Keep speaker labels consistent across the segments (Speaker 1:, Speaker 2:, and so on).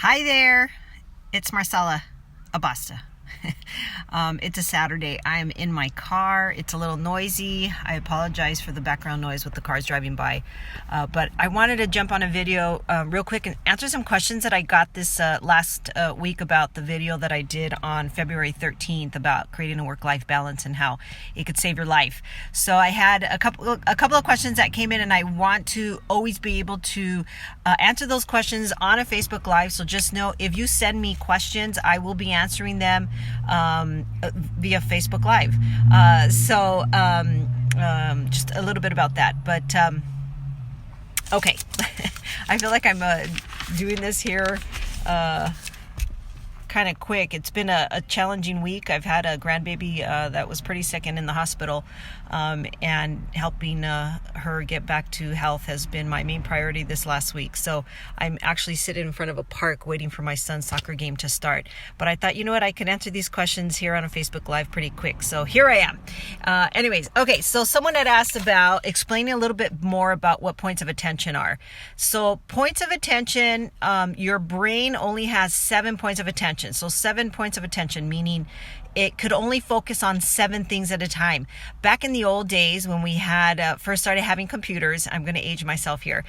Speaker 1: Hi there, it's Marisela Abasta. It's a Saturday. I'm in my car. It's a little noisy. I apologize for the background noise with the cars driving by. But I wanted to jump on a video real quick and answer some questions that I got this last week about the video that I did on February 13th about creating a work-life balance and how it could save your life. So I had a couple of questions that came in, and I want to always be able to answer those questions on a Facebook Live. So just know, if you send me questions, I will be answering them via Facebook Live. Just a little bit about that. But okay, I feel like I'm doing this here kind of quick. It's been a challenging week. I've had a grandbaby that was pretty sick and in the hospital, and helping her get back to health has been my main priority this last week. So I'm actually sitting in front of a park waiting for my son's soccer game to start. But I thought, you know what, I could answer these questions here on a Facebook Live pretty quick. So here I am. Okay, so someone had asked about explaining a little bit more about what points of attention are. So points of attention, your brain only has 7 points of attention. So 7 points of attention, meaning it could only focus on 7 things at a time. Back in the old days when we had first started having computers, I'm going to age myself here,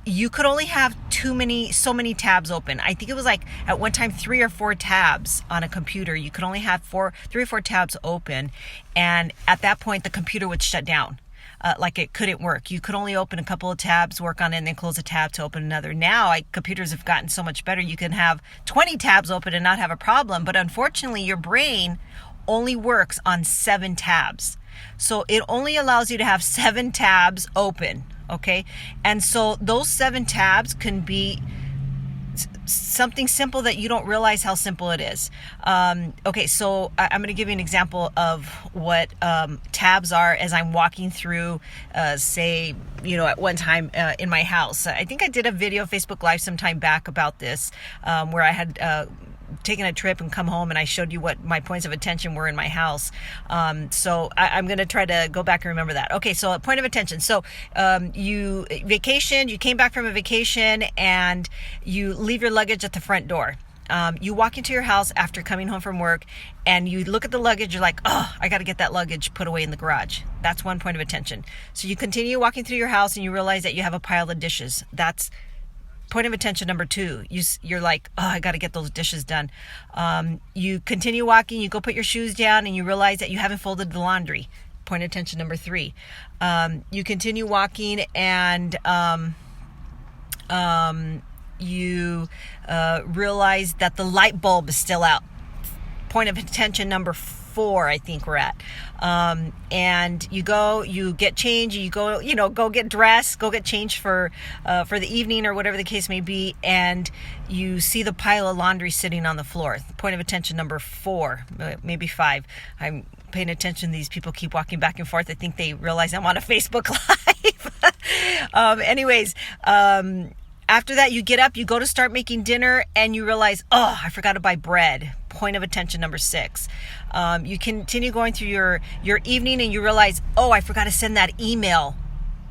Speaker 1: you could only have so many tabs open. I think it was like at one time 3 or 4 tabs on a computer. You could only have 3 or 4 tabs open, and at that point the computer would shut down. Like it couldn't work. You could only open a couple of tabs, work on it, and then close a tab to open another. Now, computers have gotten so much better. You can have 20 tabs open and not have a problem. But unfortunately, your brain only works on 7 tabs. So it only allows you to have 7 tabs open. Okay. And so those 7 tabs can be something simple that you don't realize how simple it is. Okay, so I'm going to give you an example of what tabs are as I'm walking through, say, at one time in my house. I think I did a video Facebook Live some time back about this, where I had taken a trip and come home, and I showed you what my points of attention were in my house. So I'm going to try to go back and remember that. Okay, so a point of attention. So you came back from a vacation, and you leave your luggage at the front door. You walk into your house after coming home from work, and you look at the luggage. You're like, oh, I got to get that luggage put away in the garage. That's one point of attention. So you continue walking through your house, and you realize that you have a pile of dishes. That's point of attention number 2. You're like, oh, I got to get those dishes done. You continue walking, you go put your shoes down, and you realize that you haven't folded the laundry. Point of attention number 3. You continue walking, and you realize that the light bulb is still out. Point of attention number 4, I think we're at. And you get changed, you go get dressed, go get changed for the evening or whatever the case may be, and you see the pile of laundry sitting on the floor. Point of attention number 4, maybe 5. I'm paying attention. These people keep walking back and forth. I think they realize I'm on a Facebook Live. After that, you get up, you go to start making dinner, and you realize, oh, I forgot to buy bread. Point of attention number 6. You continue going through your evening, and you realize, oh, I forgot to send that email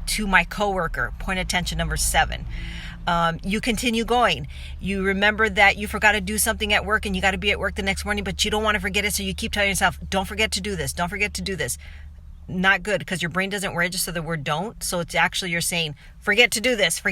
Speaker 1: to my coworker. Point of attention number 7. You continue going. You remember that you forgot to do something at work, and you got to be at work the next morning, but you don't want to forget it, so you keep telling yourself, don't forget to do this. Don't forget to do this. Not good, because your brain doesn't register the word don't. So it's actually, you're saying, forget to do this.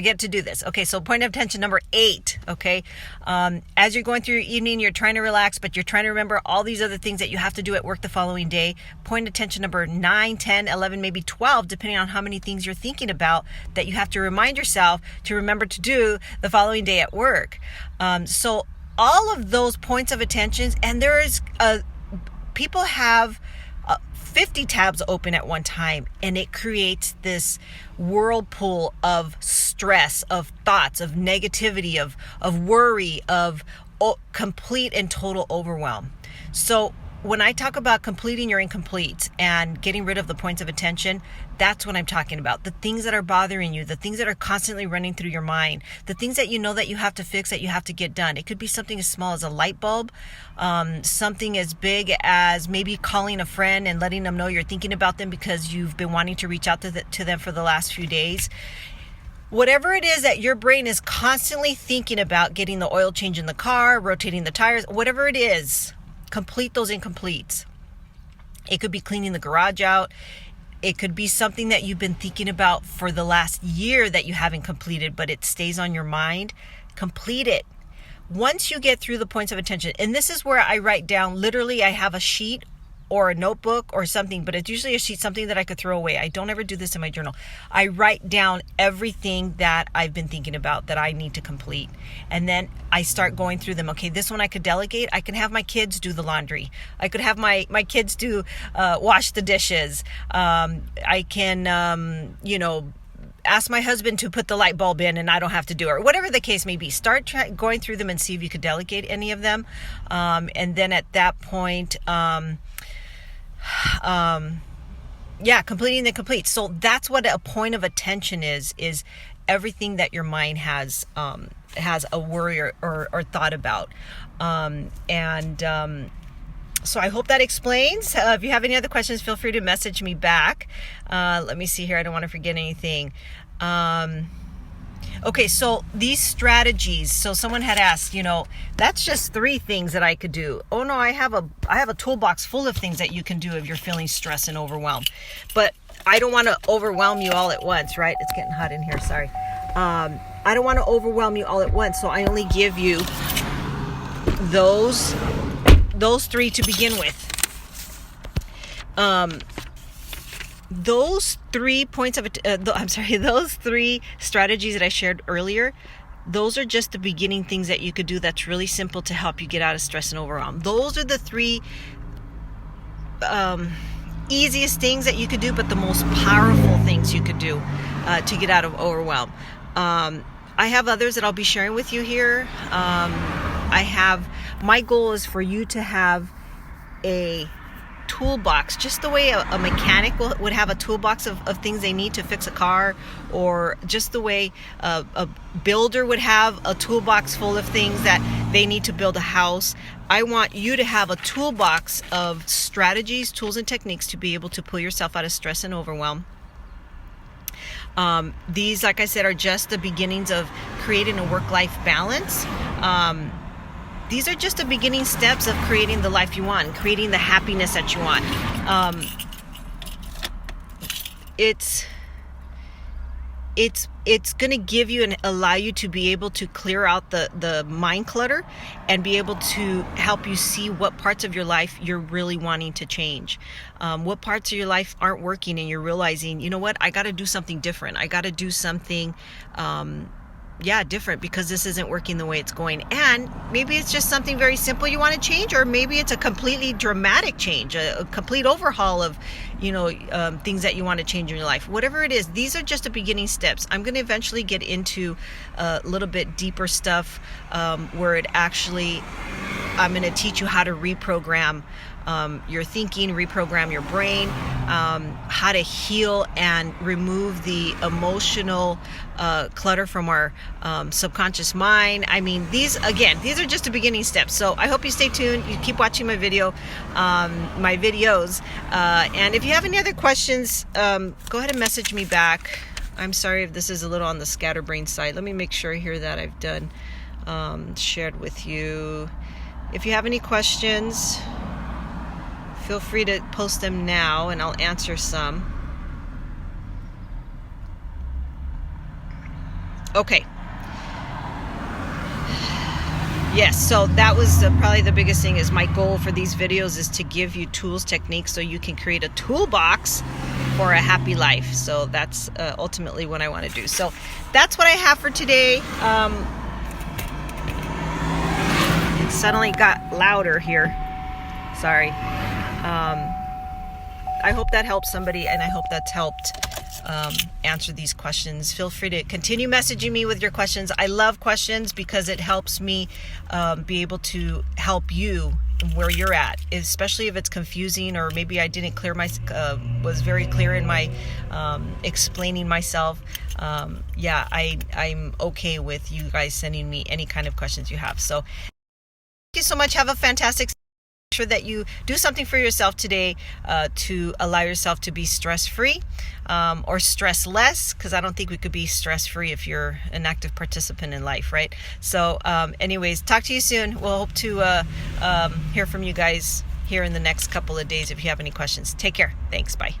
Speaker 1: Okay, so point of attention number 8. Okay, as you're going through your evening, you're trying to relax, but you're trying to remember all these other things that you have to do at work the following day. Point of attention number 9, 10, 11, maybe 12, depending on how many things you're thinking about that you have to remind yourself to remember to do the following day at work. So all of those points of attention, and people have 50 tabs open at one time, and it creates this whirlpool of stress, of thoughts, of negativity, of worry, of complete and total overwhelm. So when I talk about completing your incompletes and getting rid of the points of attention, that's what I'm talking about. The things that are bothering you, the things that are constantly running through your mind, the things that you know that you have to fix, that you have to get done. It could be something as small as a light bulb, something as big as maybe calling a friend and letting them know you're thinking about them because you've been wanting to reach out to them for the last few days. Whatever it is that your brain is constantly thinking about, getting the oil change in the car, rotating the tires, whatever it is, complete those incompletes. It could be cleaning the garage out. It could be something that you've been thinking about for the last year that you haven't completed, but it stays on your mind. Complete it. Once you get through the points of attention, and this is where I write down, literally I have a sheet or a notebook or something, but it's usually a sheet, something that I could throw away. I don't ever do this in my journal. I write down everything that I've been thinking about that I need to complete. And then I start going through them. Okay, this one I could delegate. I can have my kids do the laundry. I could have my kids do wash the dishes. I can, ask my husband to put the light bulb in and I don't have to do it, or whatever the case may be. Start going through them and see if you could delegate any of them. And then at that point, completing the complete. So that's what a point of attention is everything that your mind has a worry or thought about. So I hope that explains. If you have any other questions, feel free to message me back. Let me see here. I don't want to forget anything. Okay, so these strategies. So someone had asked, that's just 3 things that I could do. Oh no, I have a toolbox full of things that you can do if you're feeling stress and overwhelm. But I don't want to overwhelm you all at once, right? It's getting hot in here. Sorry. I don't want to overwhelm you all at once, so I only give you those 3 to begin with. Those 3 points of those 3 strategies that I shared earlier, those are just the beginning things that you could do that's really simple to help you get out of stress and overwhelm. Those are the 3 easiest things that you could do, but the most powerful things you could do to get out of overwhelm. I have others that I'll be sharing with you here. My goal is for you to have a toolbox, just the way a mechanic would have a toolbox of things they need to fix a car, or just the way a builder would have a toolbox full of things that they need to build a house. I want you to have a toolbox of strategies, tools, and techniques to be able to pull yourself out of stress and overwhelm. These, like I said, are just the beginnings of creating a work-life balance. These are just the beginning steps of creating the life you want, creating the happiness that you want. It's going to give you and allow you to be able to clear out the mind clutter and be able to help you see what parts of your life you're really wanting to change. What parts of your life aren't working and you're realizing, you know what, I got to do something different. I got to do something different because this isn't working the way it's going. And maybe it's just something very simple you want to change, or maybe it's a completely dramatic change, a complete overhaul of, things that you want to change in your life. Whatever it is, these are just the beginning steps. I'm going to eventually get into a little bit deeper stuff where I'm going to teach you how to reprogram your thinking, reprogram your brain, how to heal and remove the emotional clutter from our subconscious mind. I mean, these are just the beginning steps. So I hope you stay tuned. You keep watching my videos. And if you have any other questions, go ahead and message me back. I'm sorry if this is a little on the scatterbrain side. Let me make sure here that I've done shared with you. If you have any questions, feel free to post them now and I'll answer some. Okay. Yes, so that was probably the biggest thing. Is my goal for these videos is to give you tools, techniques, so you can create a toolbox for a happy life. So that's ultimately what I want to do. So that's what I have for today. It suddenly got louder here. Sorry. I hope that helps somebody, and I hope that's helped answer these questions. Feel free to continue messaging me with your questions. I love questions because it helps me be able to help you where you're at, especially if it's confusing, or maybe I didn't was very clear in my explaining myself. I'm okay with you guys sending me any kind of questions you have. So thank you so much. Have a fantastic sure that you do something for yourself today to allow yourself to be stress-free or stress less, because I don't think we could be stress-free if you're an active participant in life, right? So anyways, talk to you soon. We'll hope to hear from you guys here in the next couple of days if you have any questions. Take care. Thanks. Bye.